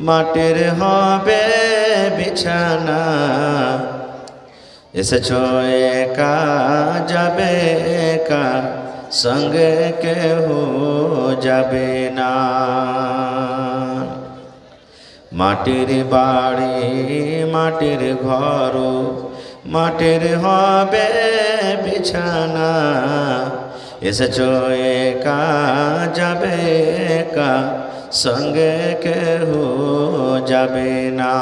মাটির হবে বিছানা, এসেছো একা যাবে একা, সঙ্গে কেহ যাবে না। মাটির বাড়ি মাটির ঘর, মাটির হবে বিছানা, এসেছো একা যাবে একা, সঙ্গে কেহ যাবে না।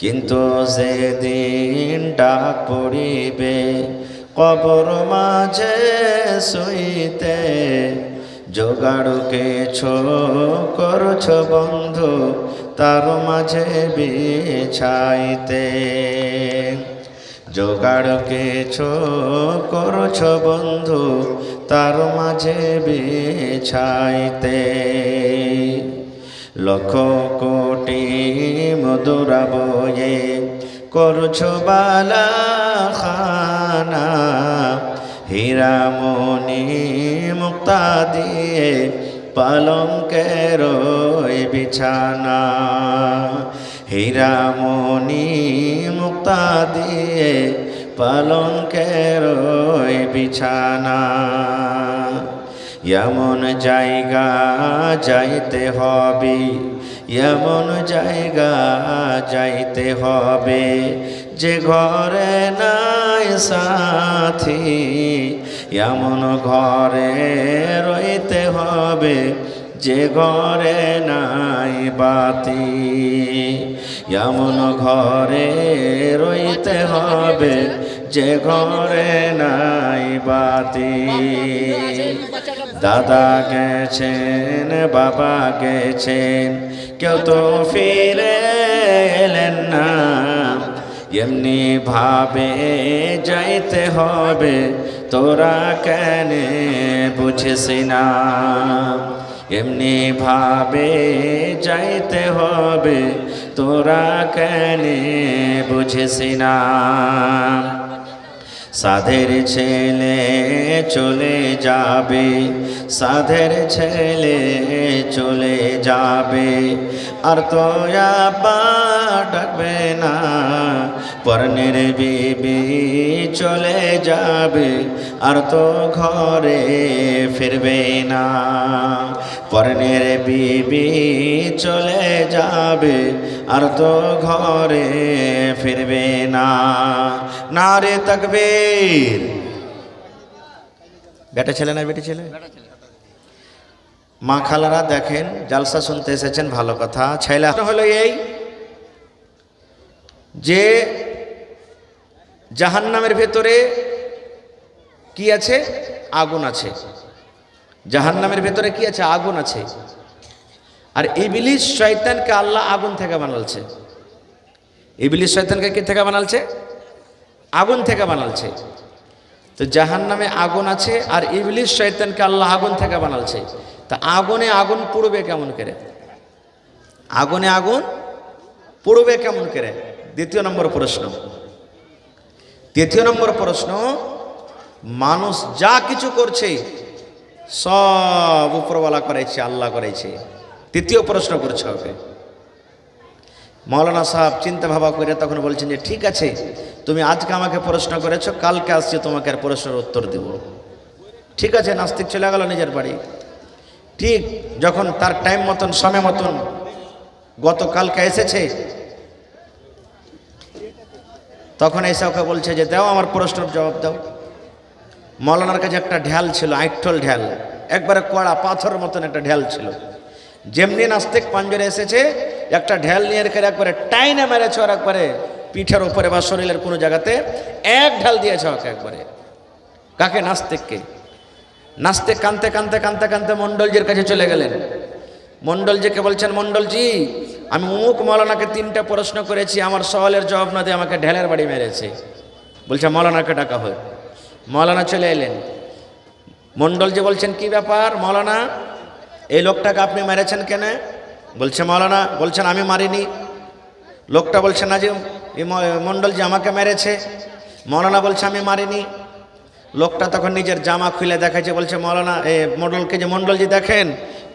কিন্তু সেদিন ডাক পড়িবে কবর মাঝে শুইতে, জোগাড় কিছু করছ বন্ধু তার মাঝে বিছাইতে। জোগাড় কিছু করছ বন্ধু তার মাঝে বিছাইতে। লক্ষ কোটি মধুরা বয়ে করছো বালা খানা, হীরামণি মুক্তা দিয়ে পালঙ্কের বিছানা। হীরামণি মুক্তা দিয়ে পালঙ্কের বিছানা। এমন জায়গা যাইতে হবে, এমন জায়গা যাইতে হবে, যে ঘরে নাই সাথী, এমন ঘরে রইতে হবে, যে ঘরে নাই বাতি। এমন ঘরে রইতে হবে, যে ঘরে নাই বাতি। দাদা গেছেন বাবা গেছেন, কেউ তো ফিরে এলেন না, এমনি ভাবে যাইতে হবে, তোরা কেন বুঝিস না। এমনি ভাবে যাইতে হবে, তোরা কেন বুঝিস না। সাধের ছেলে চলে যাবে, সাধের ছেলে চলে যাবে, আর তো আব্বা ডাকবে না। পরনের বিবি চলে যাবে, আর তো ঘরে ফিরবে না। পরনের বিবি চলে যাবে, আর তো ঘরে ফিরবে না। নারে তাকবীর। বেটা ছেলে না বেটি ছেলে? মা খালারা দেখেন, জালসা শুনতে এসেছেন, ভালো কথা। ছেলে হলো এই যে জাহান্নামের ভেতরে কি আছে? আগুন আছে। জাহান্নামের ভেতরে কি আছে? আগুন আছে। আর ইবলিস শয়তানকে আল্লাহ আগুন থেকে বানালছে। ইবলিস শয়তানকে কি থেকে বানালছে? আগুন থেকে বানালছে। তো জাহান্নামে আগুন আছে, আর ইবলিস শয়তানকে আল্লাহ আগুন থেকে বানালছে। তা আগুনে আগুন পুড়বে কেমন করে? আগুনে আগুন পুড়বে কেমন করে? দ্বিতীয় নম্বর প্রশ্ন। তৃতীয় নম্বর প্রশ্ন, মানুষ যা কিছু করছে সব উপরওয়ালা করেছে, আল্লাহ করেছে। তৃতীয় প্রশ্ন করছে ওকে। মৌলানা সাহেব চিন্তা ভাবা করে তখন বলছেন যে ঠিক আছে, তুমি আজকে আমাকে প্রশ্ন করেছো, কালকে আসছে তোমাকে আর প্রশ্নের উত্তর দেব। ঠিক আছে, নাস্তিক চলে গেল নিজের বাড়ি। ঠিক যখন তার টাইম মতন সময় মতন গতকালকে এসেছে, তখন এসে ওকে বলছে যে দাও আমার প্রশ্নের জবাব দাও। মৌলানার কাছে একটা ঢ্যাল ছিল, আইঠল ঢ্যাল, একবারে কড়া পাথর মতন একটা ঢ্যাল ছিল। যেমনি নাস্তিক পাঞ্জরে এসেছে, একটা ঢ্যাল নিয়ে একবারে টাইনে মেরেছে, আর একবারে পিঠের উপরে বা শরীরের কোনো জায়গাতে এক ঢাল দিয়েছে ওকে একবারে। কাকে? নাস্তিককে। নাস্তিক কানতে কানতে কানতে কানতে মণ্ডলজির কাছে চলে গেলেন। মণ্ডলজিকে বলছেন, মণ্ডলজি আমি অমুক মৌলানাকে 3টা প্রশ্ন করেছি, আমার সওয়ালের জবাব না দিয়ে আমাকে ঢেলের বাড়ি মেরেছে। বলছে মৌলানাকে ডাকা হয়। মৌলানা চলে এলেন। মণ্ডলজি বলছেন কি ব্যাপার মৌলানা, এই লোকটাকে আপনি মেরেছেন কেন? বলছে মৌলানা, বলছেন আমি মারিনি। লোকটা বলছে না যে মণ্ডলজি আমাকে মেরেছে। মৌলানা বলছে আমি মারিনি। লোকটা তখন নিজের জামা খুলে দেখাচ্ছে, বলছে মৌলানা মণ্ডলকে যে মণ্ডলজি দেখেন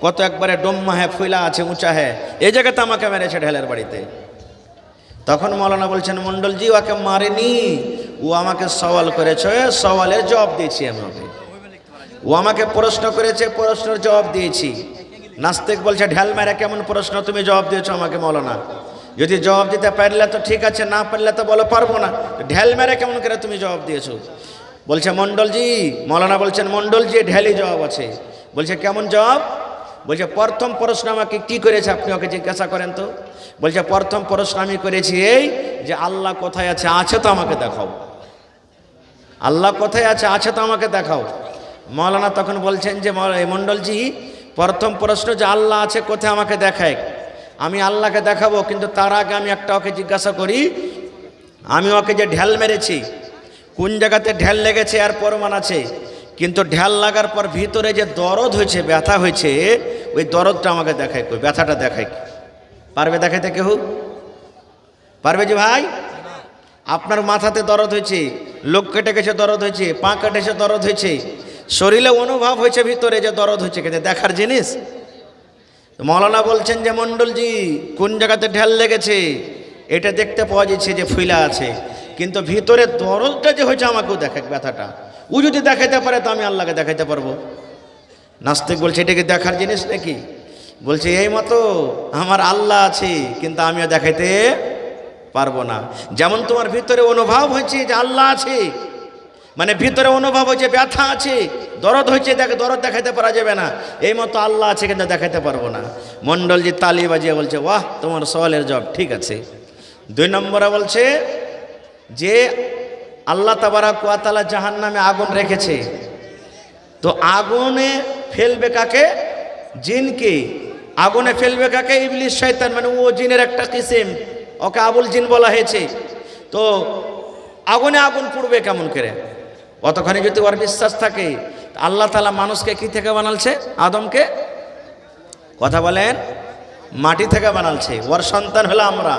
কত একবারে ডোম্মা হ্যাঁ ফুলা আছে, উঁচা হ্যাঁ, এই জায়গাতে আমাকে মেরেছে ঢেলের বাড়িতে। তখন মৌলানা বলছেন, মণ্ডলজি ওকে মারেনি, ও আমাকে সওয়াল করেছে, সওয়ালের জবাব দিয়েছি আমি ওকে। ও আমাকে প্রশ্ন করেছে, প্রশ্নের জবাব দিয়েছি। নাস্তিক বলছে, ঢেল মেরে কেমন প্রশ্ন তুমি জবাব দিয়েছো আমাকে মৌলানা? যদি জবাব দিতে পারলে তো ঠিক আছে, না পারলে তো বলো পারবো না। ঢেল মেরে কেমন করে তুমি জবাব দিয়েছো? বলছে মণ্ডলজি, মৌলানা বলছেন, মণ্ডলজি ঢেলি জবাব আছে। বলছে কেমন জবাব? বলছে প্রথম প্রশ্ন আমাকে কি করেছে আপনি ওকে জিজ্ঞাসা করেন তো। বলছে প্রথম প্রশ্ন আমি করেছি এই যে আল্লাহ কোথায় আছে, আছে তো আমাকে দেখাও। আল্লাহ কোথায় আছে, আছে তো আমাকে দেখাও। মৌলানা তখন বলছেন যে মণ্ডলজি, প্রথম প্রশ্ন যে আল্লাহ আছে কোথায় আমাকে দেখায়, আমি আল্লাহকে দেখাবো, কিন্তু তার আগে আমি একটা ওকে জিজ্ঞাসা করি, আমি ওকে যে ঢেল মেরেছি কোন জায়গাতে ঢেল লেগেছে আর প্রমাণ আছে, কিন্তু ঢেল লাগার পর ভিতরে যে দরদ হয়েছে, ব্যথা হয়েছে, ওই দরদটা আমাকে দেখায়, কই ব্যথাটা দেখায়। পারবে দেখাইতে কেউ? পারবে যে ভাই? আপনার মাথাতে দরদ হয়েছে, লোক কেটে গেছে দরদ হয়েছে, পা কেটেছে দরদ হয়েছে, শরীরে অনুভব হয়েছে ভিতরে যে দরদ হয়েছে, কিন্তু দেখার জিনিস। মৌলানা বলছেন যে মণ্ডলজি, কোন জায়গাতে ঢেল লেগেছে এটা দেখতে পাওয়া যাচ্ছে যে ফুলা আছে, কিন্তু ভিতরে দরদটা যে হয়েছে আমাকেও দেখাক ব্যথাটা। ও যদি দেখাইতে পারে তো আমি আল্লাহকে দেখাইতে পারবো। নাস্তিক বলছে, এটা কি দেখার জিনিস নাকি? বলছে এই মতো আমার আল্লাহ আছে, কিন্তু আমিও দেখাইতে পারবো না। যেমন তোমার ভিতরে অনুভব হয়েছে যে আল্লাহ আছে, মানে ভিতরে অনুভব হয়েছে ব্যথা আছে, দরদ হয়েছে, দেখে দরদ দেখাইতে পারা যাবে না, এই মতো আল্লাহ আছে কিন্তু দেখাইতে পারবো না। মণ্ডলজি তালি বাজিয়ে বলছে, বাহ, তোমার সওয়ালের জবাব ঠিক আছে। 2 নম্বরে বলছে যে আল্লাহ তাবারাক ওয়া তাআলা জাহান্নামে আগুন রেখেছে, তো আগুনে ফেলবে কাকে? জিনকে। আগুনে ফেলবে কাকে? ইবলিস শয়তান, মানে ও জিনের একটা কিসিম, ওকে আবুল জিন বলা হয়েছে। তো আগুনে আগুন পুড়বে কেমন করে? অতখানি যদি ওর বিশ্বাস থাকে, আল্লাহ তাআলা মানুষকে কি থেকে বানালছে? আদমকে, কথা বলেন, মাটি থেকে বানালছে। ওর সন্তান হলো আমরা,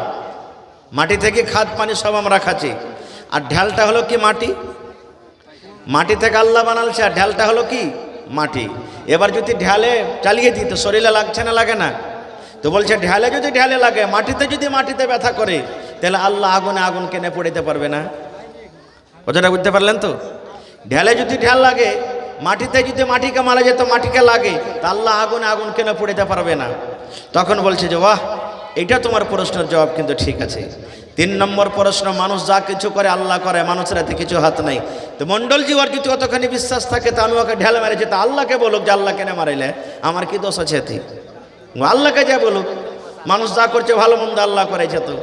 মাটি থেকে খাদ পানি সব আমরা খাচ্ছি। আর ঢালটা হলো কি? মাটি। মাটি থেকে আল্লাহ বানালছে, আর ঢালটা হলো কি? মাটি। এবার যদি ঢালে চালিয়ে দিই তো শরীরে লাগছে না লাগে না? তো বলছে ঢালে যদি ঢালে লাগে, মাটিতে যদি মাটিতে ব্যথা করে, তাহলে আল্লাহ আগুনে আগুন কেনে পড়িতে পারবে না? কথাটা বুঝতে পারলেন তো? ঢালে যদি ঢাল লাগে, মাটিতে যদি মাটিকে মারা যেত, মাটিকে লাগে, তা আল্লাহ আগুনে আগুন কেন পড়িতে পারবে না? তখন বলছে যে বাহ, এটা তোমার প্রশ্নের জবাব কিন্তু ঠিক আছে। 3 নম্বর প্রশ্ন, মানুষ যা কিছু করে আল্লাহ করে, মানুষের হাতে কিছু হাত নাই। তো মণ্ডলজি ওর যদি অতখানি বিশ্বাস থাকে, তা আমি ওকে ঢেলে মেরেছি, তা আল্লাহকে বলুক যে আল্লাহ কেন মারাইলে, আমার কি দোষ আছে? আল্লাহকে যা বলুক, মানুষ যা করছে ভালো মন্দ আল্লাহ করেছে। তো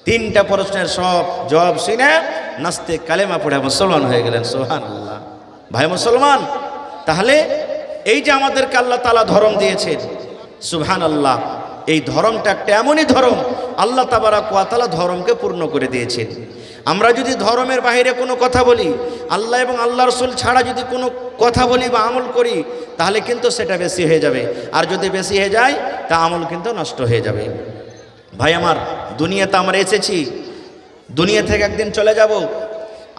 3টা প্রশ্নের সব জবাব শুনে নাস্তিক কালেমা পড়ে মুসলমান হয়ে গেলেন। সুবহানাল্লাহ। ভাই মুসলমান, তাহলে এই যে আমাদেরকে আল্লাহ তাআলা ধর্ম দিয়েছেন, সুবহানাল্লাহ, এই ধর্মটা একটা এমনই ধর্ম, আল্লাহ তাবারাক ওয়া তাআলা ধর্মকে পূর্ণ করে দিয়েছেন। আমরা যদি ধর্মের বাইরে কোনো কথা বলি, আল্লাহ এবং আল্লাহ রসুল ছাড়া যদি কোনো কথা বলি বা আমল করি, তাহলে কিন্তু সেটা বেশি হয়ে যাবে। আর যদি বেশি হয়ে যায়, তা আমল কিন্তু নষ্ট হয়ে যাবে। ভাই আমার, দুনিয়াতে আমরা এসেছি, দুনিয়া থেকে একদিন চলে যাব।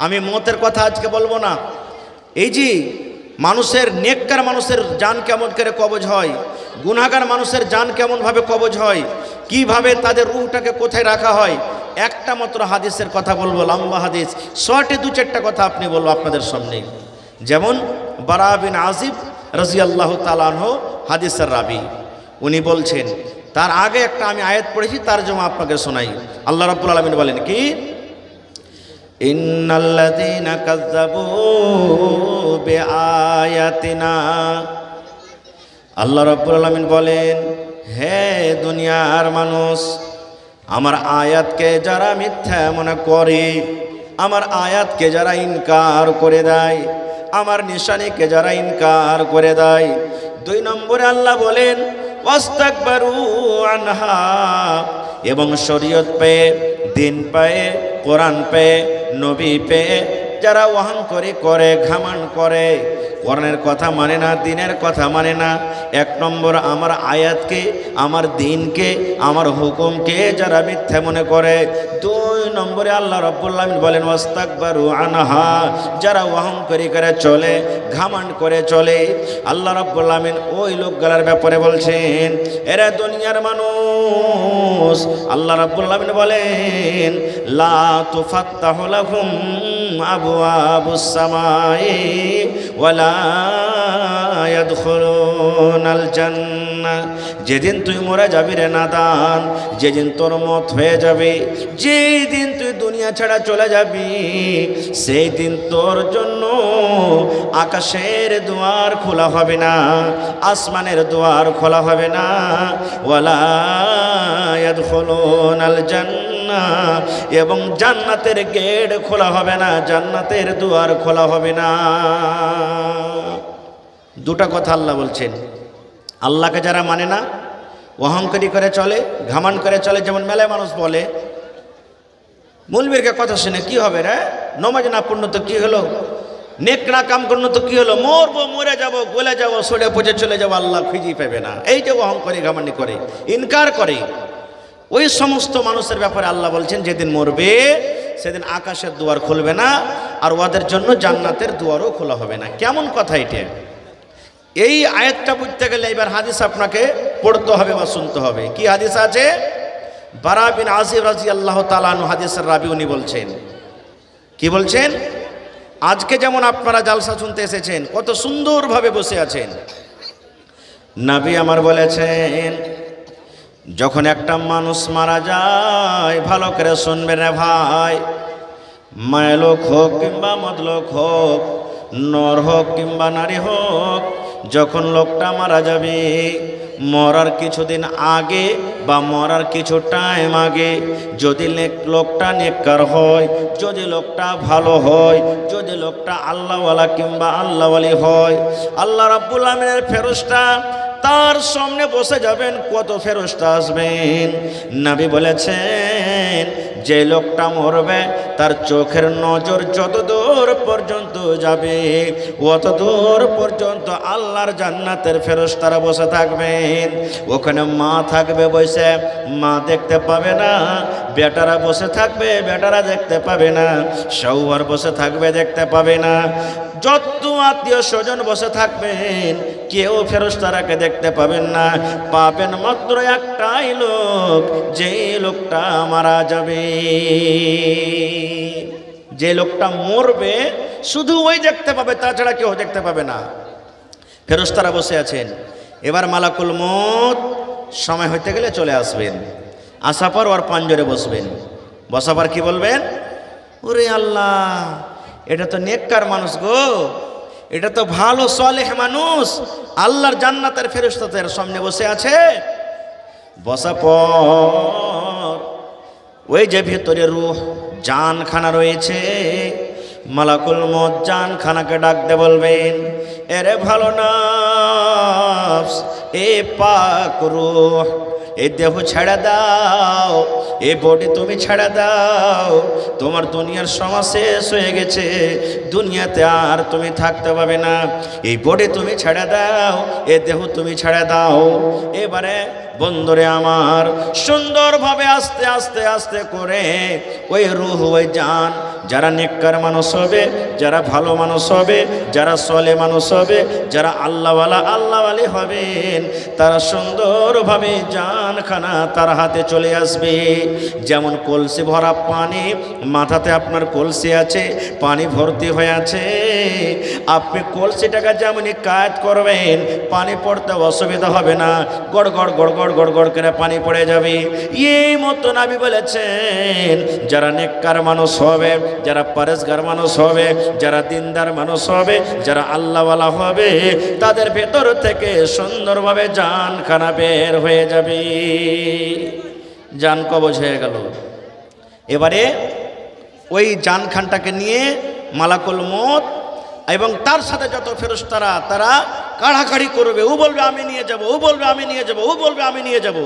আমি মতের কথা আজকে বলবো না। এই যে মানুষের, নেককার মানুষের জান কেমন করে কবজ হয়, গুনাহগার মানুষের জান কেমনভাবে কবজ হয়, কিভাবে তাদের রূহটাকে কোথায় রাখা হয়, একটা মাত্র হাদিসের কথা বলবো, লম্বা হাদিস, শর্টে 2-4টা কথা আপনি বলবো আপনাদের সামনে। যেমন বারা বিন আজিব রাদিয়াল্লাহু তাআলা আনহু হাদিসের রাবি, উনি বলছেন, তার আগে একটা আমি আয়াত পড়েছি, তারজমা আপনাকে শোনাই। আল্লাহ রাব্বুল আলামিন বলেন কি, ইন্নাল্লাযীনা কাযযাবু বিআয়াতিনা, আল্লাহ রাব্বুল আলামিন বলেন, হে দুনিয়ার মানুষ, আমার আয়াতকে যারা মিথ্যা মনে করে, আমার আয়াতকে যারা ইনকার করে দেয়, আমার নিশানিকে যারা ইনকার করে দেয়। 2 নম্বরে আল্লাহ বলেন, ওয়াস্তাকবারু আনহা, এবং শরীয়ত পেয়ে, দিন পেয়ে, কোরআন পেয়ে, নবী পেয়ে, যারা অহংকারী করে, ঘামান করে, কোরআনের কথা মানে না, দ্বীনের কথা মানে না, এক নম্বর আমার আয়াতকে, আমার দ্বীনকে, আমার হুকুমকে যারা মিথ্যা মনে করে, দুই নম্বরে আল্লাহ রাব্বুল আলামিন বলেন ওয়াস্তাকবারু আনহা, যারা অহংকারী করে চলে, ঘামান্ড করে চলে। আল্লাহ রাব্বুল আলামিন ওই লোকগুলোর ব্যাপারে বলছেন, এরা দুনিয়ার মানুষ। আল্লাহ রাব্বুল আলামিন বলেন লা তুফাত্তাহু লাহুম আবওয়াবুস সামাই ওয়ালা ইয়াদখুলুনাল জান্নাহ। যেদিন তুই মরে যাবি রে নাদান, যেদিন তোর মত হয়ে যাবে, যেদিন তুই দুনিয়া ছাড়া চলে যাবি, সেই দিন তোর জন্য আকাশের দুয়ার খোলা হবে না, আসমানের দুয়ার খোলা হবে না। ওয়ালা ইয়াদখুলুনাল জান্নাহ, এবং জান্নাতের গেট খোলা হবে না, জান্নাতের দুয়ার খোলা হবে না। দুটা কথা আল্লাহ বলছেন। আল্লাহকে যারা মানে না, অহংকারী করে চলে, ঘামান করে চলে, যেমন মেলায় মানুষ বলে মৌলবীরকে কথা শুনে কি হবে রে, নমাজ না পড়লো তো কি হলো, নেক না কাম করলো তো কি হলো, মরবো, মরে যাব, গলে যাব, সরে পচে চলে যাবো, আল্লাহ খুঁজেই পাবে না। এই যে অহংকারী ঘামানি করে, ইনকার করে, ওই সমস্ত মানুষের ব্যাপারে আল্লাহ বলছেন যেদিন মরবে সেদিন আকাশের দুয়ার খুলবে না, আর ওদের জন্য জান্নাতের দুয়ারও খোলা হবে না। কেমন কথা এটা? এই আয়াতটা বুঝতে গেলে এবার হাদিস আপনাকে পড়তে হবে বা শুনতে হবে। কি হাদিস আছে? বারা বিন আযিব রাদিয়াল্লাহু তাআলা আনহু হাদিসের রাবী, উনি বলছেন, কি বলছেন? আজকে যেমন আপনারা জালসা শুনতে এসেছেন, কত সুন্দরভাবে বসে আছেন, নবী আমার বলেছেন যখন একটা মানুষ মারা যায়, ভালো করে শুনবেন রে ভাই, মায় লোক হোক কিংবা মদলোক হোক, নর হোক কিংবা নারী হোক, যখন লোকটা মারা যাবে, মরার কিছুদিন আগে বা মরার কিছু টাইম আগে যদি লোকটা নেককার হয়, যদি লোকটা ভালো হয়, যদি লোকটা আল্লাহওয়ালা কিংবা আল্লাহওয়ালি হয়, আল্লাহ রাব্বুল আমিনের ফেরেশতা তার সামনে বসে যাবেন। কত ফেরেশতা আসবেন? নবী বলেছেন যে লোকটা মরবে তার চোখের নজর যত দূর পর্যন্ত যাবে, অত দূর পর্যন্ত আল্লাহর জান্নাতের ফেরেশতারা বসে থাকবেন। ওখানে মা থাকবে বসে, মা দেখতে পাবে না, বেটারা বসে থাকবে, বেটারা দেখতে পাবে না, শৌহর বসে থাকবে, দেখতে পাবে না, যত আত্মীয় স্বজন বসে থাকবেন, কেউ ফেরেশতারাকে দেখতে পাবেন না। পাবেন মাত্র একটাই লোক, যে লোকটা মারা যাবে, যে লোকটা মরবে, শুধু ওই দেখতে পাবে, তাছাড়া কেউ দেখতে পাবে না। ফেরেশতারা বসে আছেন। এবার মালাকুল মউত সময় হইতে গেলে চলে আসবেন, আসার পর ওর পাঞ্জরে বসবেন। বসার পর কি বলবেন? ওরে আল্লাহ, এটা তো নেককার মানুষ গো, এটা তো ভালো সালেহ মানুষ, আল্লাহর জান্নাতের ফেরেশতাদের সামনে বসে আছে। বসা পর ওই যে ভেতরে রূহ, জানখানা রয়েছে, মালাকুল মউত জানখানাকে ডাকতে বলবেন, এরে ভালো নফস, এ পাক রূহ, এ দেহ ছেড়ে দাও, এ বডি তুমি ছেড়ে দাও, তোমার দুনিয়ার সময় শেষ হয়ে গেছে, দুনিয়াতে আর তুমি থাকতে পারবে না, এই বডি তুমি ছেড়ে দাও, এ দেহ তুমি ছেড়ে দাও। এবারে বন্ধুরে আমার, সুন্দরভাবে আস্তে আস্তে আস্তে করে ওই রূহ, ওই জান, যারা নেককার মানুষ হবে, যারা ভালো মানুষ হবে, যারা সলে মানুষ হবে, যারা আল্লাহওয়ালা আল্লাহওয়ালি হবেন, তারা সুন্দরভাবে জানখানা তার হাতে চলে আসবে। যেমন কলসি ভরা পানি, মাথাতে আপনার কলসি আছে, পানি ভর্তি হয়ে আছে, আপনি কলসিটাকে যেমনই কাজ করবেন, পানি পড়তে অসুবিধা হবে না, গড় গড় গড় গড় গড় গড় করে পানি পড়ে যাবে। এই মতো নবী বলেছেন যারা নেককার মানুষ হবে, যারা পরেশগার মানুষ হবে, যারা দিনদার মানুষ হবে, যারা আল্লাহওয়ালা হবে, তাদের ভেতর থেকে সুন্দরভাবে জানখানা বের হয়ে যাবে। জান কবজ হয়ে গেল। এবারে ওই জানখানটাকে নিয়ে মালাকুল মউত এবং তার সাথে যত ফেরেশতারা, তারা কাড়াকাড়ি করবে, ও বলবে আমি নিয়ে যাব, ও বলবে আমি নিয়ে যাব, ও বলবে আমি নিয়ে যাব।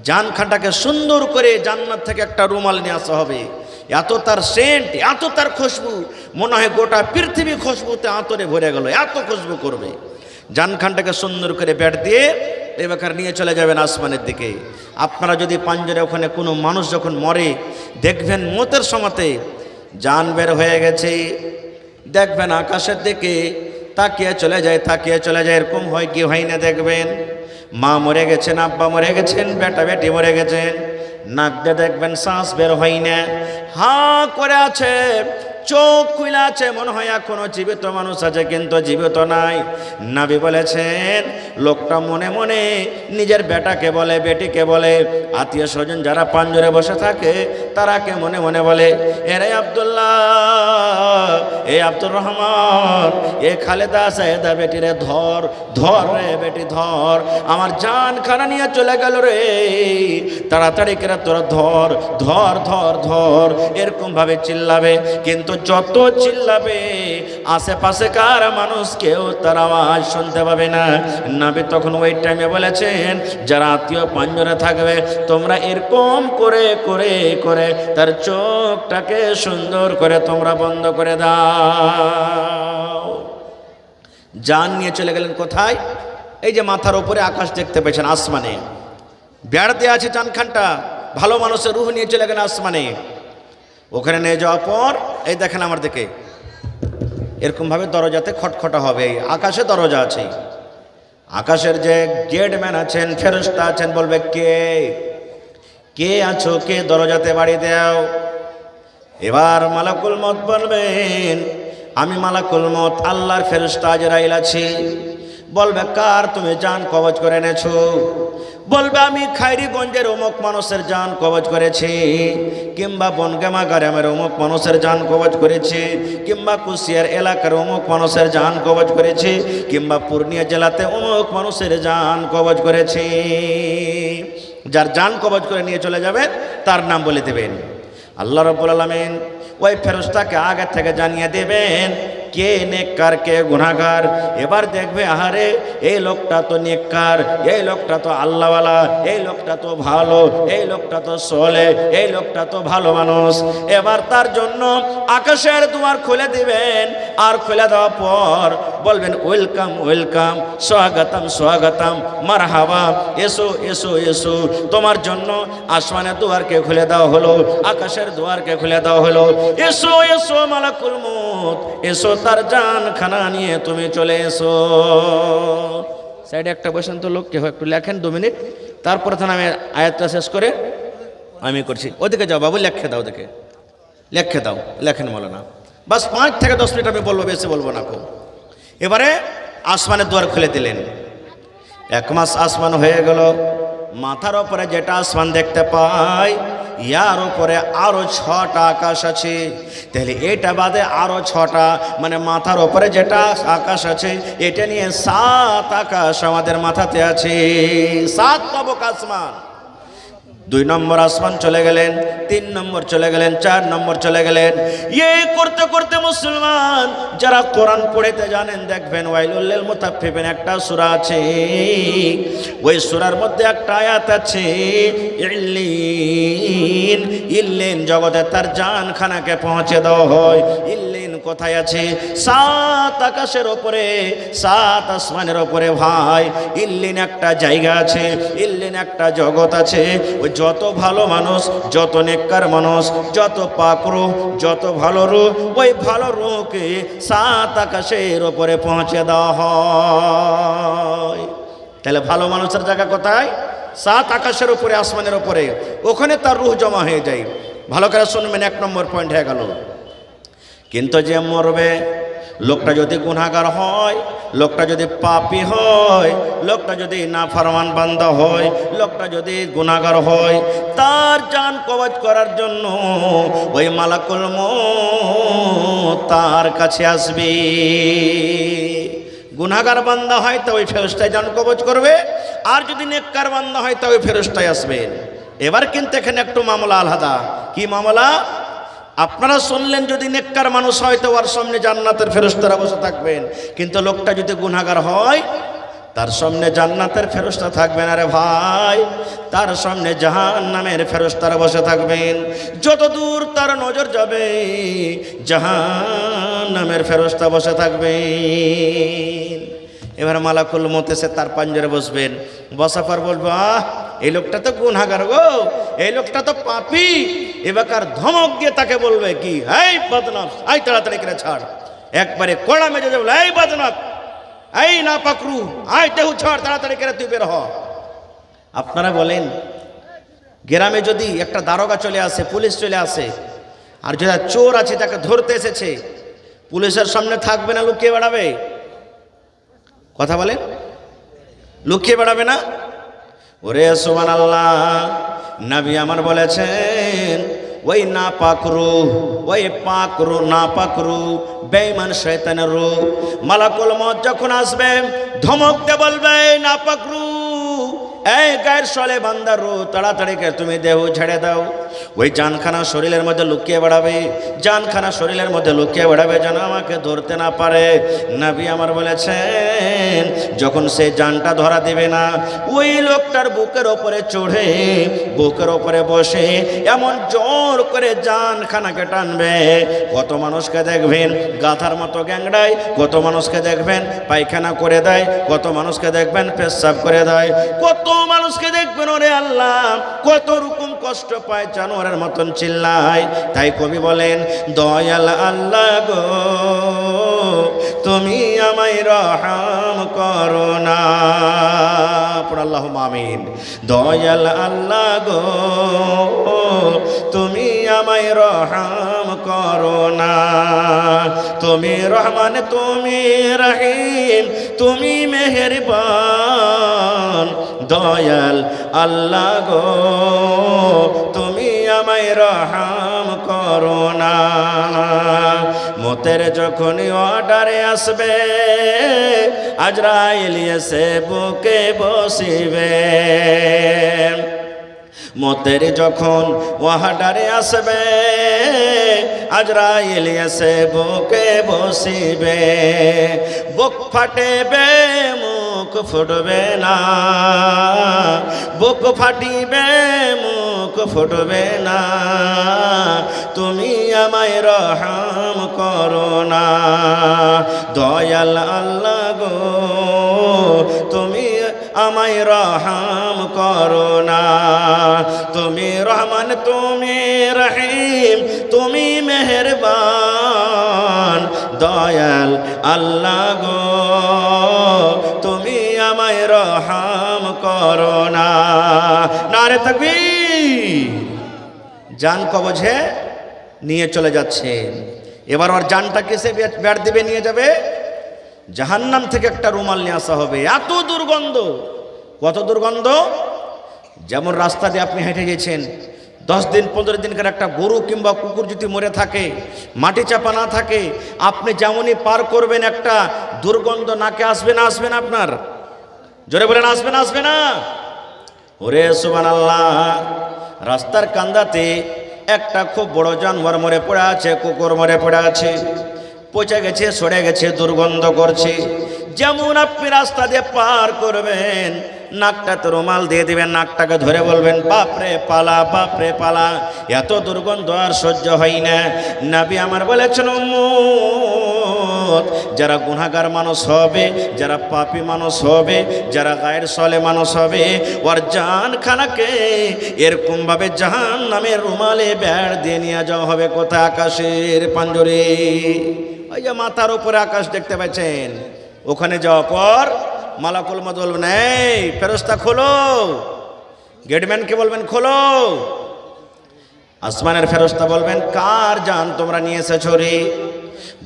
জানখানটাকে সুন্দর করে জান্নাত থেকে একটা রুমাল নিয়ে আসা হবে, এত তার সেন্ট, এত তার খুশবু, মনে হয় গোটা পৃথিবী খুশবুতে আতরে ভরে গেল, এত খুশবু করবে। জানখানটাকে সুন্দর করে ব্যাট দিয়ে এবার নিয়ে চলে যাবেন আসমানের দিকে। আপনারা যদি পাঞ্জরে ওখানে কোনো মানুষ যখন মরে দেখবেন মতের সময়তে জান বের হয়ে গেছে, দেখবেন আকাশের দিকে তাকিয়ে চলে যায়, তাকিয়ে চলে যায়, এরকম হয় কি হয় না দেখবেন। মা মরে গেছেন, আব্বা মরে গেছেন, বেটা বেটি মরে গেছেন, নাক দিয়ে দেখবেন শ্বাস বের হয় না, হা করে আছে, চোখ খুলে আছে, মনে হয় এখনো জীবিত মানুষ আছে কিন্তু জীবিত নাই। নবী বলেছেন লোকটা মনে মনে নিজের বেটাকে বলে, বেটিকে বলে, আত্মীয় স্বজন যারা পাঞ্জরে বসে থাকে তারাকে মনে মনে বলে, এরে আব্দুল্লাহ, এ আব্দুর রহমান, এ খালেদা সাহেদা বেটিরে ধর, ধর রে বেটি ধর, আমার জান খানা নিয়ে চলে গেল রে, তাড়াতাড়ি করে তোরা ধর ধর ধর ধর, এরকম ভাবে চিল্লাবে। কিন্তু যত চিল্লাবে আশেপাশে কার মানুষ কেউ তার আওয়াজ শুনতে পাবে না। নবী তখন ওই টাইমে বলেছেন যারা আত্মীয় পাঞ্জরে থাকবে তোমরা এরকম করে করে করে তার চোখটাকে সুন্দর করে তোমরা বন্ধ করে দাও। জান নিয়ে চলে গেলেন কোথায়? এই যে মাথার উপরে আকাশ দেখতে পেয়েছেন, আসমানে বেড় দেওয়া আছে জানখানটা, ভালো মানুষের রুহ নিয়ে চলে গেলেন আসমানে। ওখানে নিয়ে যাওয়ার পর এই দেখেন আমার দিকে এরকমভাবে দরজাতে খটখটা হবে, আকাশে দরজা আছে, আকাশের যে গেটম্যান আছেন, ফেরেশতা আছেন, বলবে কে কে আছো, কে দরজাতে বাড়ি দাও। এবার মালাকুল মত বলবেন আমি মালাকুল মত, আল্লাহর ফেরেশতা আজরাইল আছি। বলবে কার তুমি জান কবজ করে এনেছো? বলবে আমি খাইরিগঞ্জের অমুক মানুষের জান কবজ করেছি, কিংবা বনগামা গ্রামের অমুক মানুষের জান কবজ করেছি, কিংবা কুশিয়ার এলাকার অমুক মানুষের জান কবজ করেছি, কিংবা পূর্ণিয়া জেলাতে অমুক মানুষের জান কবজ করেছি। যার জান কবজ করে নিয়ে চলে যাবে তার নাম বলে দেবেন। আল্লাহ রাব্বুল আলামিন ওই ফেরেশতাকে আগে থেকে জানিয়ে দেবেন কে নেককার কে গুনাহগার। এবার দেখবে আহারে এই লোকটা তো নেককার, এই লোকটা তো আল্লাহওয়ালা, এই লোকটা তো ভালো, এই লোকটা তো সলে, এই লোকটা তো ভালো মানুষ। এবার তার জন্য আকাশের দুয়ার খুলে দিবেন, আর খুলে দেওয়ার পর বলবেন ওয়েলকাম ওয়েলকাম, স্বাগতম স্বাগতম, মারহাবা, এসো এসো এসো। তোমার জন্য আসমানের দুয়ারকে খুলে দেওয়া হলো, আকাশের দুয়ারকে খুলে দেওয়া হলো, এসো এসো মালাকুল মউত, এসো তার জান খানা নিয়ে তুমি চলে এসো। সাইডে একটা বসেন তো লোক, কেউ একটু লেখেন 2 মিনিট, তারপরে তো আমি আয়াতটা শেষ করে আমি করছি। ওদিকে যাও বাবু, লেখে দাও, দেখে লেখে দাও, লেখেন মৌলানা। বাস 5 থেকে 10 মিনিট আমি বলবো, বেশি বলবো না। এবারে আসমানের দুয়ার খুলে দিলেন, 1 মাস আসমান হয়ে গেল। মাথার ওপরে যেটা আসমান দেখতে পাই, ইয়ার উপরে আরো 6টা আকাশ আছে। তাহলে এটা বাদে আরো 6টা, মানে মাথার ওপরে যেটা আকাশ আছে এটা নিয়ে 7 আকাশ আমাদের মাথাতে আছে। 7 তবক আসমান। 2 নম্বর আসমান চলে গেলেন, 3 নম্বর চলে গেলেন, 4 নম্বর চলে গেলেন। করতে করতে মুসলমান যারা কোরআন পড়তে জানেন দেখবেন ওয়াইলুল লিল মুতাফফিফিন একটা সূরা আছে, ওই সূরার মধ্যে একটা আয়াত আছে ইল্লিন, ইল্লিন জগতে তার জানখানাকে পৌঁছে দেওয়া হয়। ইল্লিন কোথায় আছে? 7 আকাশের ওপরে, 7 আসমানের ওপরে ভাই। ইল্লিন একটা জায়গা আছে, ইল্লিন একটা জগৎ আছে। ওই যত ভালো মানুষ, যত নেককার মানুষ, যত পাক রূহ, যত ভালো রূহ, ওই ভালো রূহকে 7 আকাশের ওপরে পৌঁছে দেওয়া হয়। তাহলে ভালো মানুষের জায়গা কোথায়? 7 আকাশের উপরে, আসমানের উপরে, ওখানে তার রূহ জমা হয়ে যায়। ভালো করে শুনবেন, 1 নম্বর পয়েন্ট হয়ে গেল। কিন্তু যে মরবে, লোকটা যদি গুনাহগার হয়, লোকটা যদি পাপী হয়, লোকটা যদি নাফরমান বান্দা হয়, লোকটা যদি গুনাহগার হয়, তার জান কবজ করার জন্য ওই মালাকুল মউত তার কাছে আসবে। গুনাহগার বান্দা হয় তো ওই ফেরেশতায় জান কবজ করবে, আর যদি নেককার বান্দা হয় তো ওই ফেরেশতায় আসবেন। এবার কিন্তু এখানে একটু মামলা আলাদা। কি মামলা? আপনারা শুনলেন যদি নেককার মানুষ হয় তো ওর সামনে জান্নাতের ফেরেশতারা বসে থাকবেন, কিন্তু লোকটা যদি গুনাহগার হয় তার সামনে জান্নাতের ফেরেশতা থাকবেন, আরে ভাই তার সামনে জাহান্নামের ফেরেশতারা বসে থাকবেন। যত দূর তার নজর যাবে জাহান্নামের ফেরেশতা বসে থাকবেন। এবার মালাকুল মউত এসে তার পাঞ্জরে বসবেন, বসার পর বলবো আহ এই লোকটা তো গুনাহগার গো, এই লোকটা তো পাপী। এবার ধমক দিয়ে তাকে বলবে কি, এই বদনফস, আই তাড়াতাড়ি করে ছাড়। একবারে কড়া মেজে যাবে, এই বদনফস, এই না পাকরু, আয় দেহু ছাড়, তাড়াতাড়ি করে তুই বের হ। আপনারা বলেন গ্রামে যদি একটা দারোগা চলে আসে, পুলিশ চলে আসে, আর যারা চোর আছে তাকে ধরতে এসেছে, পুলিশের সামনে থাকবে না লুকিয়ে বেড়াবে? কথা বলেন, লুকিয়ে বেড়াবে না? ওরে সুবহানাল্লাহ, নবী আমার বলেছেন ওই না পাকরু, ওই পাকরু না পাকরু বেঈমান শয়তানের রূপ। মালাকুল মউত যখন আসবে ধমক দিয়ে বলবে না পাকরু, এই গায়ের সলে বান্দার রূপ, তাড়াতাড়ি করে তুমি দেহ ছেড়ে দাও। ওই জানখানা শরীরের মধ্যে লুকিয়ে বেড়াবে, জানখানা শরীরের মধ্যে লুকিয়ে বেড়াবে যেন আমাকে ধরতে না পারে। নবী আমার বলেছেন যখন সে জানটা ধরা দিবে না, ওই লোকটার বুকের ওপরে চড়ে, বুকের ওপরে বসে এমন জোর করে জানখানাকে টানবে। কত মানুষকে দেখবেন গাধার মতো গ্যাংড়ায়, কত মানুষকে দেখবেন পায়খানা করে দেয়, কত মানুষকে দেখবেন পেশাব করে দেয়, কত মানুষকে দেখবেন ওরে আল্লাহ কত রকম কষ্ট পায়, জানোয়ারের মতন চিল্লায়। তাই কবি বলেন দয়াল আল্লাহ গো তুমি আমায় রহম করো না, আল্লাহুম্মা আমিন। দয়াল আল্লাহ গো তুমি আমায় রহম করো না, তুমি রহমান, তুমি রহিম, তুমি মেহেরবান। দয়াল আল্লাহ গো তুমি আমায় রহম করো না। মতের যখন অর্ডারে আসবে আজরাইল এসে বুকে বসিবে, মতের যখন ওয়াহাডারে আসবে আজরাইল এসে বুকে বসিবে। বুক ফাটেবে মুখ ফুটবে না, বুক ফাটিবে মুখ ফুটবে না, তুমি আমায় রহম করো না। দয়াল আল্লাহ গো তুমি আমায় রহম করো না, তুমি রহমান, তুমি রহিম, তুমি মেহেরবান। দয়াল আল্লাহ গো তুমি আমায় রহম করো না। নারে তাকবীর। জান কবজে নিয়ে চলে যাচ্ছে। এবার ওর জানটা কিসে বেড় দিবে নিয়ে যাবে? জাহান্নাম থেকে একটা রুমাল নিয়ে আসা হবে। এত দুর্গন্ধ, কত দুর্গন্ধ! যেমন রাস্তা দিয়ে আপনি হেঁটে গেছেন, 10 দিন 15 দিনকার একটা গরু কিংবা কুকুর যদি মরে থাকে, মাটি চাপা না থাকে, আপনি যেমনই পার করবেন একটা দুর্গন্ধ নাকে আসবে না? আসবে না আপনার? জোরে বলেন আসবে না? আসবে না? ওরে সুবহানাল্লাহ, রাস্তার কান্দাতে একটা খুব বড় জানোয়ার মরে পড়ে আছে, কুকুর মরে পড়ে আছে, পচে গেছে, সরে গেছে, দুর্গন্ধ করছে। যেমন আপনি রাস্তা দিয়ে পার করবেন, নাকটাতে রুমাল দিয়ে দিবেন, নাকটাকে ধরে বলবেন বাপরে পালা, বাপরে পালা, এত দুর্গন্ধ আর সহ্য হয় না। নবী আমার বলেছেন উম্মত, যারা গুনাহগার মানুষ হবে, যারা পাপী মানুষ হবে, যারা গায়ের সলে মানুষ হবে, ওর জানখানাকে এরকমভাবে জাহান্নামের রুমালে বেড় দিয়ে নিয়ে যাওয়া হবে। কোথায়? আকাশের পাঞ্জরে। ওই যে মাথার উপরে আকাশ দেখতে পাচ্ছেন, ওখানে যাওয়ার পর মালাকুল মউত বলবেন এই ফেরেশতা খোলো, গেটম্যানকে বলবেন খোলো। আসমানের ফেরেশতা বলবেন কার জান তোমরা নিয়ে এসেছো রে?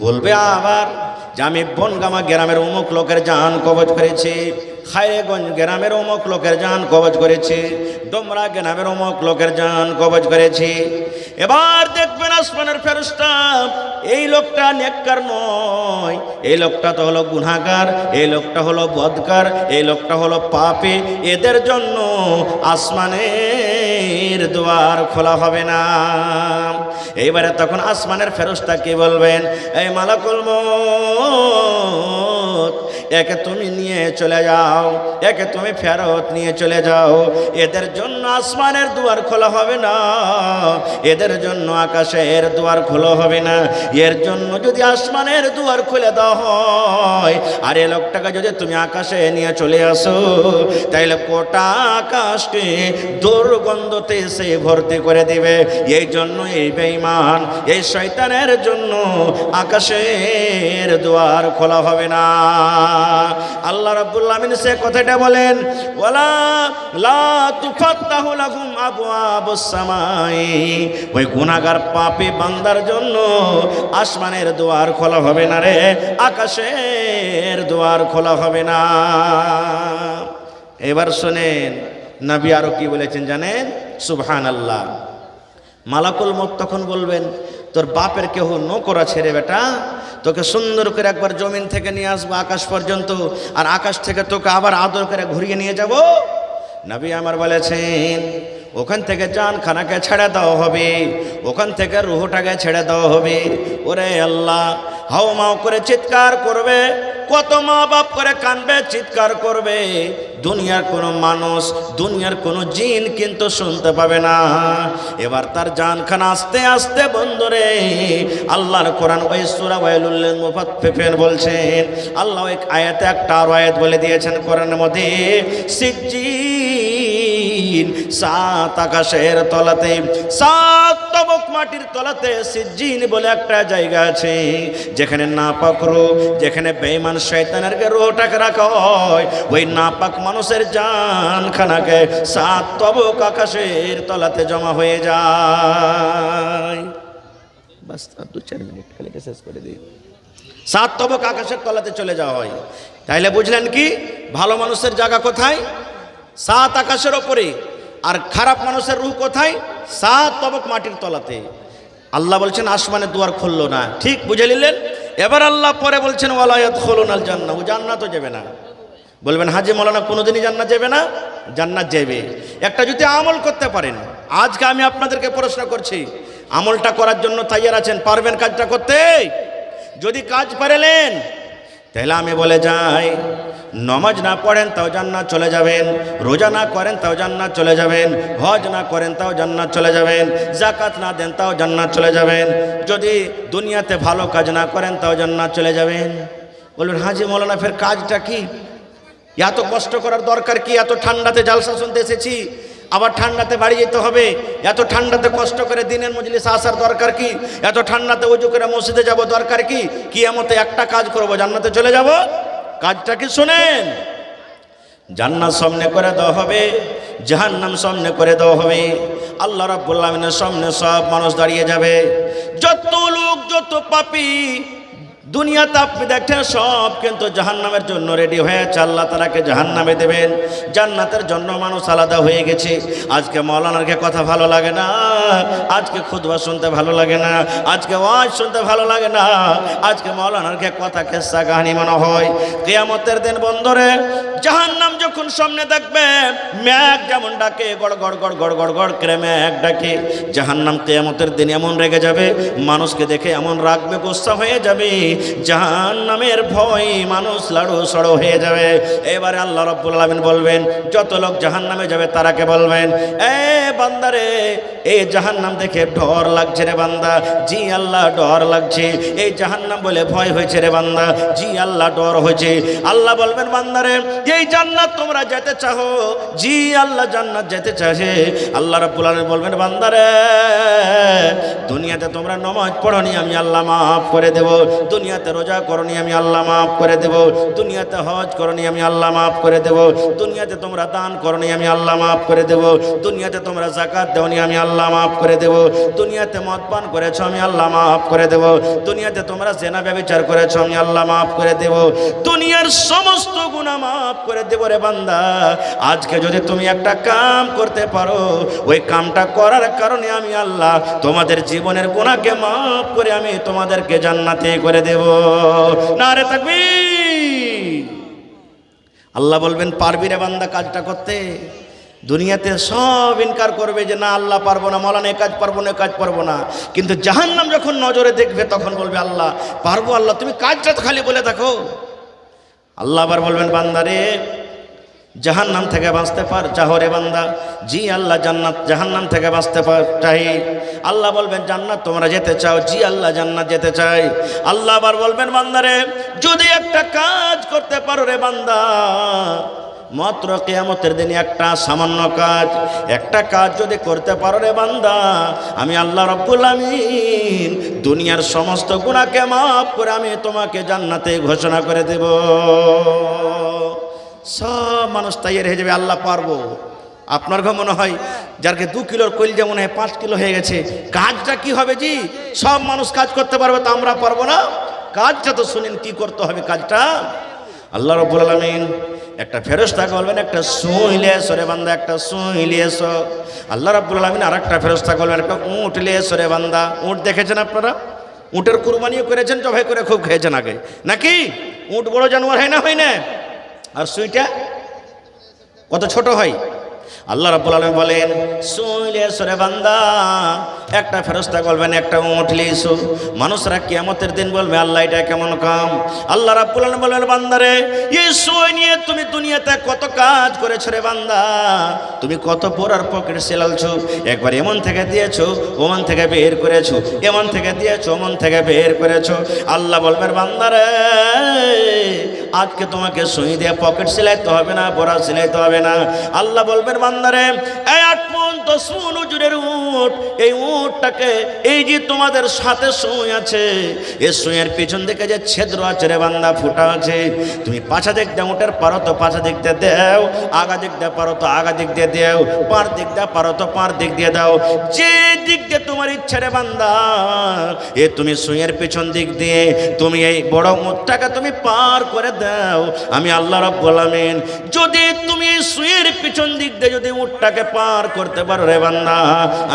বলবে আবার যে আমি বনগামা গ্রামের অমুক লোকের জান কবজ করেছি, খায়রেগঞ্জ গ্রামের অমুক লোকের জান কবজ করেছি, ডোমরা গ্রামের অমুক লোকের জান কবজ করেছি। এবার দেখবেন আসমানের ফেরেশতা এই লোকটা নেককার নয়, এই লোকটা তো হলো গুনাহগার, এই লোকটা হলো বদকার, এই লোকটা হলো পাপী, এদের জন্য আসমানের দুয়ার খোলা হবে না। এইবারে তখন আসমানের ফেরেশতা কি বলবেন? এই মালাকুল মউত একে তুমি নিয়ে চলে যাও, একে তুমি ফেরত নিয়ে চলে যাও। এদের জন্য আসমানের দুয়ার খোলা হবে না, এদের জন্য আকাশের দুয়ার খোলা হবে না। এর জন্য যদি আসমানের দুয়ার খুলে দেওয়া হয় আর এ লোকটাকে যদি তুমি আকাশে নিয়ে চলে আসো, তাইলে গোটা আকাশকে দুর্গন্ধতে সে ভর্তি করে দিবে। এই জন্য এই বেঈমান, এই শয়তানের জন্য আকাশের দুয়ার খোলা হবে না। আল্লাহ রাব্বুল আমিন সে কথাটা বলেন, ওয়ালা লা তুফাত্তাহু লাহুম আবওয়াবুস সামাই। ওই গুনাহগার পাপী বান্দার জন্য আসমানের দুয়ার খোলা হবে না রে, আকাশের দুয়ার খোলা হবে না। এবার শুনেন নবী আরো কি বলেছেন জানেন? সুবহানাল্লাহ। মালাকুল মউত তখন বলবেন, তোর বাপের কেহ নৌকর আছে রে বেটা, তোকে সুন্দর করে একবার জমিন থেকে নিয়ে আসবো আকাশ পর্যন্ত, আর আকাশ থেকে তোকে আবার আদর করে ঘুরিয়ে নিয়ে যাব। নবী আমার বলেছেন, ওখান থেকে জান খানাকে ছেড়ে দেওয়া হবে, ওখান থেকে রুহটাকে ছেড়ে দেওয়া হবে। ওরে আল্লাহ, হাও মাও করে চিৎকার করবে, কত মা বাপ করে কানবে, চিৎকার করবে। দুনিয়ার কোনো মানুষ, দুনিয়ার কোনো জিন কিন্তু শুনতে পাবে না। এবার তার জানখানা আস্তে আস্তে বন্ধরে আল্লাহর কোরআন ওই সূরা ওয়াইলুল লিল মুতাফফিফিন বলছেন। আল্লাহ ওই আয়াতে একটা আরো আয়াত বলে দিয়েছেন কোরআনের মধ্যে, সিজ্জিন, সাত আকাশের তলাতে, সাত তবক মাটির তলাতে সিজ্জিন বলে একটা জায়গা আছে, যেখানে নাপাক রূহ, যেখানে বেঈমান শয়তানের রূহটাকে রাখা হয়। ওই নাপাক মানুষের জানখানাকে সাত তবক আকাশের তলাতে জমা হয়ে যায়। বাস আর 2-4 মিনিট খালি শেষ করে দিই। সাত তবক আকাশের তলাতে চলে যাওয়া হয়। তাইলে বুঝলেন কি, ভালো মানুষের জায়গা কোথায়? সাত আকাশের ওপরে। আর খারাপ মানুষের রূহ কোথায়? সাত তবক মাটির তলাতে। আল্লাহ বলছেন আসমানের দুয়ার খুললো না, ঠিক বুঝে নিলেন? এবার আল্লাহ পরে বলছেন, ওয়ালা ইয়াদখুলুনাল জান্নাহ, ও জান্নাতও যাবে না। বলবেন হাজি মৌলানা কোনোদিনই জান্নাত যাবে না? জান্নাত যাবে। একটা যদি আমল করতে পারেন, আজকে আমি আপনাদেরকে প্রশ্ন করছি, আমলটা করার জন্য তৈয়ার আছেন? পারবেন কাজটা করতে? যদি কাজ পারলেন, তাহলে আমি বলে যাই, নমাজ না পড়েন তাও জান্নাত চলে যাবেন, রোজা না করেন তাও জান্নাত চলে যাবেন, হজ না করেন তাও জান্নাত চলে যাবেন, যাকাত না দেন তাও জান্নাত চলে যাবেন, যদি দুনিয়াতে ভালো কাজ না করেন তাও জান্নাত চলে যাবেন। বলবেন হাজি মৌলানা ফের কাজটা কি? এত কষ্ট করার দরকার কি? এত ঠান্ডাতে জালসা শুনতে এসেছি, আবার ঠান্ডাতে বাড়ি যেতে হবে, এত ঠান্ডাতে কষ্ট করে দিনের মজলিসে আসার দরকার কি? এত ঠান্ডাতে ওযু করে মসজিদে যাব দরকার কি? কিয়ামতে একটা কাজ করব, জান্নাতে চলে যাব। কাজটা কি শুনেন? জান্নাত সামনে করে দেওয়া হবে, জাহান্নাম সামনে করে দেওয়া হবে। আল্লাহ রাব্বুল আলামিনের সামনে সব মানুষ দাঁড়িয়ে যাবে। যত লোক, যত পাপী দুনিয়াতে আপনি দেখেন সব কিন্তু জাহান্নামের জন্য রেডি হয়ে আছে। আল্লাহ তাআলাকে জাহান্নামে দেবেন, জান্নাতের জন্য মানুষ আলাদা হয়ে গেছে। আজকে মাওলানারকে কথা ভালো লাগে না, আজকে খুতবা শুনতে ভালো লাগে না, আজকে ওয়াজ শুনতে ভালো লাগে না, আজকে মাওলানারকে কথা কিসসা কাহিনী মনে হয়। কিয়ামতের দিন বন্ধরে জাহান্নাম যখন সামনে দেখবে, মেঘ যেমন ডাকে, গড় গড় গড় গড় গড় গড় করে মেঘ ডাকে, জাহান্নাম কিয়ামতের দিন এমন রেগে যাবে, মানুষকে দেখে এমন রাগবে, গুসা হয়ে যাবে, জাহান্নামের ভয় মানুষ লাড়ু সড়ো হয়ে যাবে। এবারে আল্লাহ রাব্বুল আলামিন বলবেন, যত লোক জাহান্নামে যাবে তারাকে বলবেন, এ বান্দারে, এই জাহান্নাম দেখে ডর লাগছে রে বান্দা? জি আল্লাহ ডর লাগছে। এই জাহান্নাম বলে ভয় হয়েছে রে বান্দা? জি আল্লাহ ডর হয়েছে। আল্লাহ বলবেন, বান্দারে এই জান্নাত তোমরা যেতে চাও? জি আল্লাহ জান্নাত যেতে চাহে। আল্লাহ রাব্বুল আলামিন বলবেন, বান্দারে দুনিয়াতে তোমরা নামাজ পড়নি, আমি আল্লাহ মাফ করে দেব। দুনিয়াতে রোজা করনি, আমি আল্লাহ মাফ করে দেব। দুনিয়াতে হজ করনি, আমি আল্লাহ মাফ করে দেব। দুনিয়াতে তোমরা দান করনি, আমি আল্লাহ মাফ করে দেব। দুনিয়াতে তোমরা যাকাত দেওনি, আমি আল্লাহ মাফ করে দেব। দুনিয়াতে মদ পান করেছো, আমি আল্লাহ মাফ করে দেব। দুনিয়াতে তোমরা জেনা ব্যভিচার করেছো, আমি আল্লাহ মাফ করে দেব। দুনিয়ার সমস্ত গুনাহ মাফ করে দেব রে বান্দা। আজকে যদি তুমি একটা কাম করতে পারো, ওই কামটা করার কারণে আমি আল্লাহ তোমাদের জীবনের গুনাহকে মাফ করে আমি তোমাদেরকে জান্নাতে করে দেব। নারে তাকবীর। আল্লাহ বলবেন, পারবি রে বান্দা কাজটা করতে? দুনিয়াতে সব ইনকার করবে যে না আল্লাহ পারবো না, মৌলানা এ কাজ পারবো না, এ কাজ পারবো না। কিন্তু জাহান্নাম যখন নজরে দেখবে তখন বলবে, আল্লাহ পারবো, আল্লাহ তুমি কাজটা তো খালি বলে দেখো। আল্লাহ আবার বলবেন বান্দারে জাহান্নাম থেকে বাঁচতে চাও রে বান্দা? জি আল্লাহ জান্নাত জাহান্নাম থেকে বাঁচতে চাই। আল্লাহ বলবেন জান্নাত তোমরা যেতে চাও? জি আল্লাহ জান্নাত যেতে চাই। আল্লাহ আবার বলবেন বান্দারে যদি একটা কাজ করতে পারো রে বান্দা, মাত্র কিয়ামতের দিনে একটা সামান্য কাজ, একটা কাজ যদি করতে পারো রে বান্দা, আমি আল্লাহ রাব্বুল আমিন দুনিয়ার সমস্ত গুনাহকে মাফ করে আমি তোমাকে জান্নাতে ঘোষণা করে দেব। সব মানুষ তৈরি হয়ে যাবে, আল্লাহ পারবো। আপনার ঘর মনে হয় যার 2 কিলোর কলিজা মনে হয় 5 কিলো হয়ে গেছে, কাজটা কি হবে? জি সব মানুষ কাজ করতে পারবে, তো আমরা পারবো না? কাজটা তো শুনেন কি করতে হবে কাজটা। আল্লাহ রাব্বুল আলামিন একটা ফেরেশতাকে বলবেন একটা সুই নিয়ে এসো রে বান্দা, একটা সুই নিয়ে এসো। আল্লাহ রাব্বুল আলামিন আরেকটা ফেরেশতাকে বলবেন একটা উট নিয়ে এসো রে বান্দা। উট দেখেছেন আপনারা? উটের কুরবানিও করেছেন, জবাই করে খুব খেয়েছেন আগে নাকি? উট বড় জানোয়ার হয় না, হয় না? আর সুইটা কত ছোট হয়। আল্লাহ রাব্বুল আলামিন বলেন সুইলে এসো রে বান্দা। একটা ফেরেশতা বলবেন একটা উট নিয়ে এসো। মানুষরা কিয়ামতের দিন বলবে আল্লাহ এটা কেমন কাম? আল্লাহ রাব্বুল আলামিন বলবেন বান্দারে এই সুই নিয়ে তুমি দুনিয়াতে কত কাজ করেছো রে বান্দা, তুমি কত পোড়ার পকেট সেলালছো, একবার এমন থেকে দিয়েছো ওমন থেকে বের করেছো, এমন থেকে দিয়েছো ওমন থেকে বের করেছো। আল্লাহ বলবেন বান্দারে আজকে তোমাকে সুই দিয়ে পকেট সেলাইতে হবে না, বোরা সেলাইতে হবে না। আল্লাহ বলবেন বান্দারে এই 8 মণ 10 মণ ওজনের উট, এই উটটাকে এই যে তোমাদের সাথে সুই আছে, এই সুইয়ের পিছন দিকে যে ছিদ্র আছে রে বান্দা, ফুটা আছে, তুমি পাছা দিক দিয়ে উটের পারো তো পাছা দিক দিয়ে দাও, আগা দিক দিয়ে পারো তো আগা দিক দিয়ে দাও, পার দিক দিয়ে পারো তো পার দিক দিয়ে দাও, যে দিক দিয়ে তোমার ইচ্ছা রে বান্দা এ তুমি সুইয়ের পিছন দিক দিয়ে তুমি এই বড় উটটাকে তুমি পার করে দাও। আমি আল্লাহ রাব্বুল আলামিন যদি তুমি সুইয়ের পিছন দিক দিয়ে যদি উটটাকে পার করতে পারো রে বান্দা,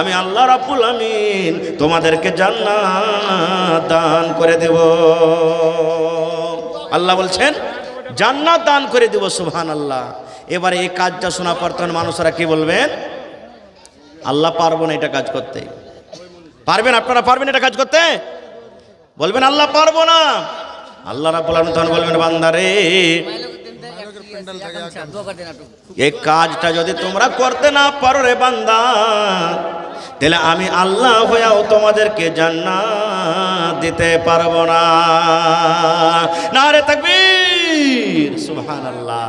আমি আল্লাহ রাব্বুল আমিন তোমাদেরকে জান্নাত দান করে দেব। আল্লাহ বলছেন জান্নাত দান করে দেব, সুবহানাল্লাহ। এবারে এই কাজটা শোনা পর তখন মানুষরা কি বলবেন? আল্লাহ পারবো না এটা কাজ করতে। পারবেন? আপনারা পারবেন এটা কাজ করতে? বলবেন আল্লাহ পারবো না। আল্লাহ রাব্বুল আলামিন তখন বলবেন বান্দারে এই কাজটা যদি তোমরা করতে না পারো রে বান্দা, তাহলে আমি আল্লাহ হয়েও তোমাদেরকে জান্নাত দিতে পারবো না। নারে তাকবীর, সুবহানাল্লাহ।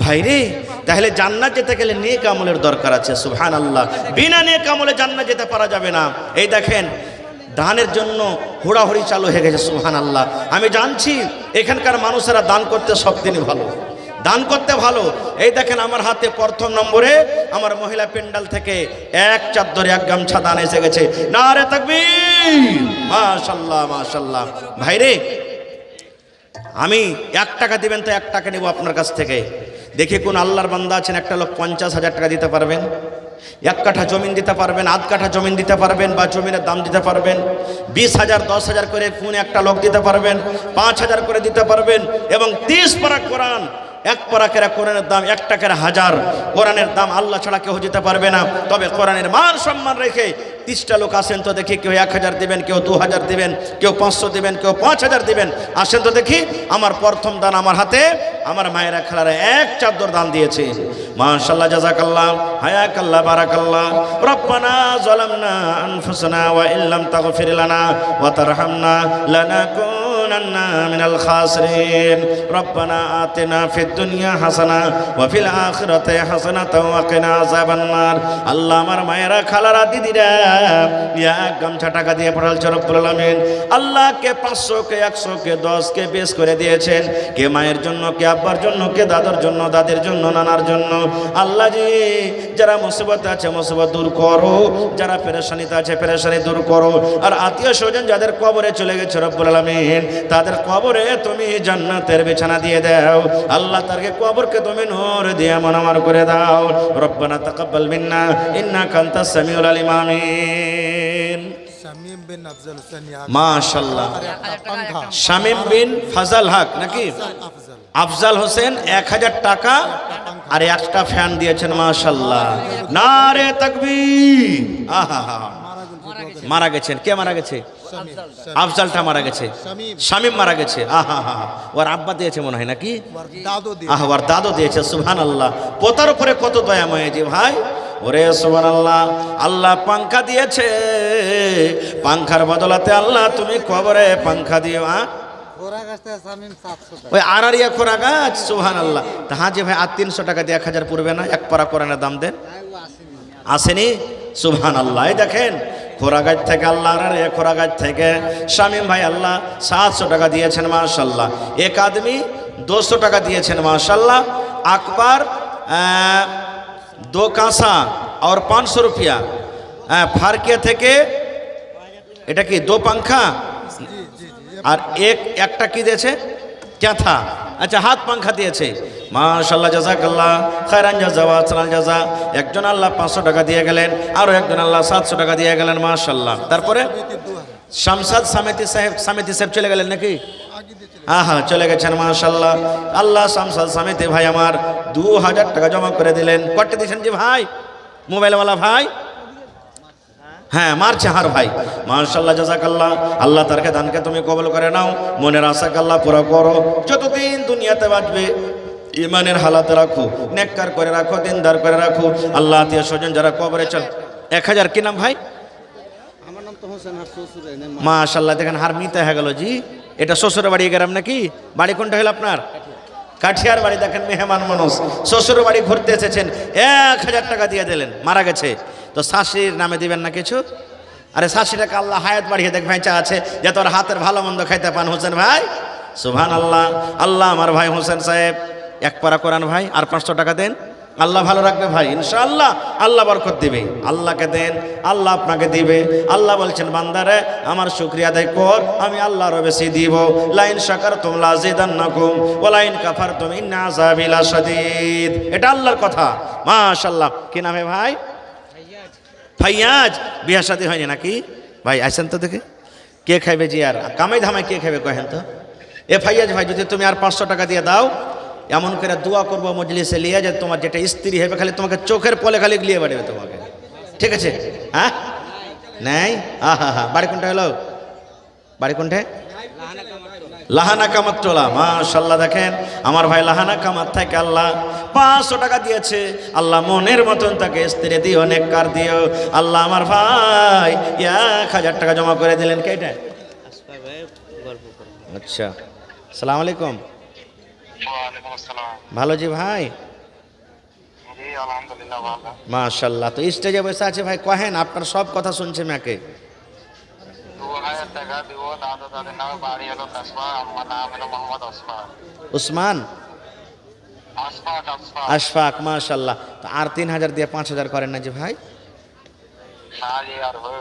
ভাইরে তাহলে জান্নাত যেতে গেলে নেক আমলের দরকার আছে, সুবহানাল্লাহ। বিনা নেক আমলে জান্নাত যেতে পারা যাবে না। এই দেখেন দানের জন্য হুড়াহুড়ি চালু হয়ে গেছে, সুবহানাল্লাহ। আমি জানছি এখানকার মানুষেরা দান করতে সব দিনই ভালো, দান করতে ভালো। এই দেখেন আমার হাতে প্রথম নম্বরে আমার মহিলা পেন্ডাল থেকে 1 চাদর 1 গামছা দান এসে গেছে। নারে তাকবীর, মাশাআল্লাহ মাশাআল্লাহ। ভাইরে আমি 1 টাকা দিবেন তো 1 টাকা নেব আপনার কাছ থেকে। দেখি কোন আল্লাহর বান্দা আছেন একটা লোক 50,000 টাকা দিতে পারবেন, 1 কাঠা জমিন দিতে পারবেন, 1/2 কাঠা জমিন দিতে পারবেন, বা জমিনের দাম দিতে পারবেন। 20,000 10,000 করে কোন একটা লোক দিতে পারবেন, 5,000 করে দিতে পারবেন। এবং 30 পারা কোরআন, 1 পারাকের কোরআনের দাম 1 টাকার 1000। কোরআনের দাম আল্লাহ ছাড়া কেউ দিতে পারবে না। তবে কোরআনের মান সম্মান রেখে 30টা লোক আসেন তো দেখি, কেউ 1000 দিবেন, কেউ 2000 দিবেন, কেউ 500 দিবেন, কেউ 5000 দিবেন। আসেন তো দেখি। আমার প্রথম দান আমার হাতে আমার মায়েরা খালারা 1 চাদর দান দিয়েছে। মাশাআল্লাহ, জাযাকাল্লাহ, হায়াকাল্লাহ, বারাকাল্লাহ। রব্বানা যালামনা আনফুসানা ওয়া ইল্লাম তাগফির লানা ওয়া তারহামনা লানাকুনান্না মিনাল খাসিরিন। রব্বানা আতিনা ফিদ দুনিয়া হাসানা ওয়া ফিল আখিরাতি হাসানাতাও ওয়া কিনা আযাবান নার। আল্লাহ আমার মায়েরা খালারা দিদিরা 1 গামছা টাকা দিয়ে পড়ালছে রব্বুল আলামিন। আল্লাহ কে 500, কে 100, কে 10, কে 20 করে দিয়েছেন। কে মায়ের জন্য, কে আব্বার জন্য, কে দাদার জন্য, দাদির জন্য, নানার জন্য। আল্লাহ জি যারা মুসিবতে আছে মুসিবত দূর করো, যারা পেরেশানিতে আছে পেরেশানি দূর করো। আর আত্মীয় স্বজন যাদের কবরে চলে গেছে রব্বুল আলামিন তাদের কবরে তুমি জান্নাতের বিছানা দিয়ে দাও। আল্লাহ তারকে কবরকে তুমি নূর দিয়ে মনোমর করে দাও। রব্বানা তাকাব্বাল মিন্না ইন্নাকা আনতাস সামিউল আলিম। আমিন। শামীম বিন আফজাল হোসেন, মাশাআল্লাহ। শামীম বিন ফাজাল হক নাকি আফজাল হোসেন 1000 টাকা আর 1টা ফ্যান দিয়েছেন, মাশাআল্লাহ। নারে তাকবীর। আহা, মারা গেছেন। কে মারা গেছে? আফজালটা মারা গেছে, শামীম মারা গেছে। আহা হা, ওর আব্বা দিয়েছে মনে হয় নাকি? আহ, ওর দাদু দিয়েছে। সুবহানাল্লাহ, পোতার উপরে কত দয়াময় যে ভাই। ওরে সুবহানাল্লাহ, আল্লাহ পাংখা দিয়েছে, পাংখার বদলাতে আল্লাহ তুমি কবরে পাংখা দিও। ওই আড়ারিয়া খোরা গাছ। সুবহানাল্লাহ। তা হ্যাঁ যে ভাই, আর 300 টাকা দিয়ে 1000 পড়বে না? এক পারা কোরআনের দাম দেন। আসেনি? সুবহানাল্লাহ। এই দেখেন, খোরা গাছ থেকে আল্লাহ, আড়ারিয়া খোরা গাছ থেকে শামীম ভাই আল্লাহ 700 টাকা দিয়েছেন মাশাআল্লাহ। এক আদমি 200 টাকা দিয়েছেন মাশাআল্লাহ। আকবর 2 কাঁসা और 500 रुपया। ফারকিয়া থেকে এটা কি 2 পাংখা আর একটা কি দিয়েছে? ক্যাথা। আচ্ছা, হাত পাংখা দিয়েছে মাশাআল্লাহ। জাযাকাল্লাহ খায়রান জাযা ওয়া আহসানাল জাযা। একজন আল্লাহ 500 টাকা দিয়ে গেলেন, আর একজন আল্লাহ 700 টাকা দিয়ে গেলেন মাশাআল্লাহ। তারপরে শামসাদ সামেতি সাহেব চলে গেলেন নাকি? হ্যাঁ, চলে গেছেন মাশাআল্লাহ। আল্লাহ শামসাদ সামেতি ভাই আমার 2000 টাকা জমা করে দিলেন। কত দিয়েছেন যে ভাই? মোবাইলওয়ালা ভাই, হ্যাঁ মারছে হার ভাই মাশাআল্লাহ। জাযাকাল্লাহ, আল্লাহ তারকে দানকে তুমি কবুল করে নাও, মনের আশাকে আল্লাহ পুরো করো। যতদিন দুনিয়াতে বাঁচবে ইমানের হালাতে রাখো, নেককার করে রাখো, দিনদার করে রাখো। আল্লাহ আত্মীয় স্বজন যারা কবরে চল। 1000 কি নাম ভাই? আমার নাম তো হোসেন, আর শ্বশুরের নাম মাশাআল্লাহ। দেখেন হার মিতে হয়ে গেল জি। এটা শ্বশুরের বাড়ি গ্রাম নাকি? বাড়ি কোনটা হলো আপনার? কাঠিয়ার বাড়ি। দেখেন মেহমান মানুষ, শ্বশুর বাড়ি ঘুরতে এসেছেন, 1000 টাকা দিয়ে দিলেন। মারা গেছে তো শাশুড়ির নামে দিবেন না কিছু? আরে শাশুড়িটাকে আল্লাহ হায়াত বাড়িয়ে দেখ ভাই, চা আছে যে তোর হাতের ভালো মন্দ খাইতে পান হোসেন ভাই। সুবহানাল্লাহ। আল্লাহ আমার ভাই হোসেন সাহেব 1 পারা কোরআন ভাই, আর 500 টাকা দেন। আল্লাহ ভালো রাখবে ভাই, ইনশাআল্লাহ আল্লাহ বরকত দিবে। আল্লাহকে দেন, আল্লাহ আপনাকে দিবে। আল্লাহ বলছেন বান্দারে আমার শুকরিয়া আদায় কর, আমি আল্লাহর বেশি দিব। লাইন শাকারতুম লাযিদান্নাকুম ওয়া লাইন কাফারতুম ইন্না আযাবি লাশাদীদ। এটা আল্লাহর কথা মাশাআল্লাহ। কি নামে ভাই? ফাইয়াজ। বিয়া শাদী হয়নি নাকি ভাই? আসেন তো দেখে কে খাইবে জি, আর কামাই ধামাই কে খাইবে কহেন তো? এ ফাইয়াজ ভাই, যদি তুমি আর 500 টাকা দিয়ে দাও, এমন করে দোয়া করবো মজলিসে লিয়ে, যে তোমার যেটা স্ত্রী হবে খালি তোমাকে চোখের পলে খালি গলিয়ে বাড়বে তোমাকে। ঠিক আছে? হ্যাঁ, নাই? আহা হা। বাড়ি কোনটা হলো? বাড়ি কোনটা? লাহানা কামাতটোলা। মাশাআল্লাহ। দেখেন আমার ভাই লাহানা কামাত থেকে আল্লাহ 500 টাকা দিয়েছে। আল্লাহ মনের মতন তাকে স্ত্রী দিও, নেককার দিও। আল্লাহ আমার ভাই 1000 টাকা জমা করে দিলেন। কে এটা? আচ্ছা, আসসালামু আলাইকুম। ওয়ালাইকুম আসসালাম। ভালো জি ভাই? জি আলহামদুলিল্লাহ ভালো। মাশাআল্লাহ। তো স্টেজে বসে আছে ভাই, কহেন আপনার সব কথা শুনছে মেয়েকে। 2000 টাকা দিব, দাদা দাদের নামে বাড়ি হলো কাসবা, আমার নাম হলো মোহাম্মদ আশফাক। উসমান আশফাক আশফাক। মাশাআল্লাহ। তো আর 3000 দিয়ে 5000 করেন না যে ভাই? না জি, আর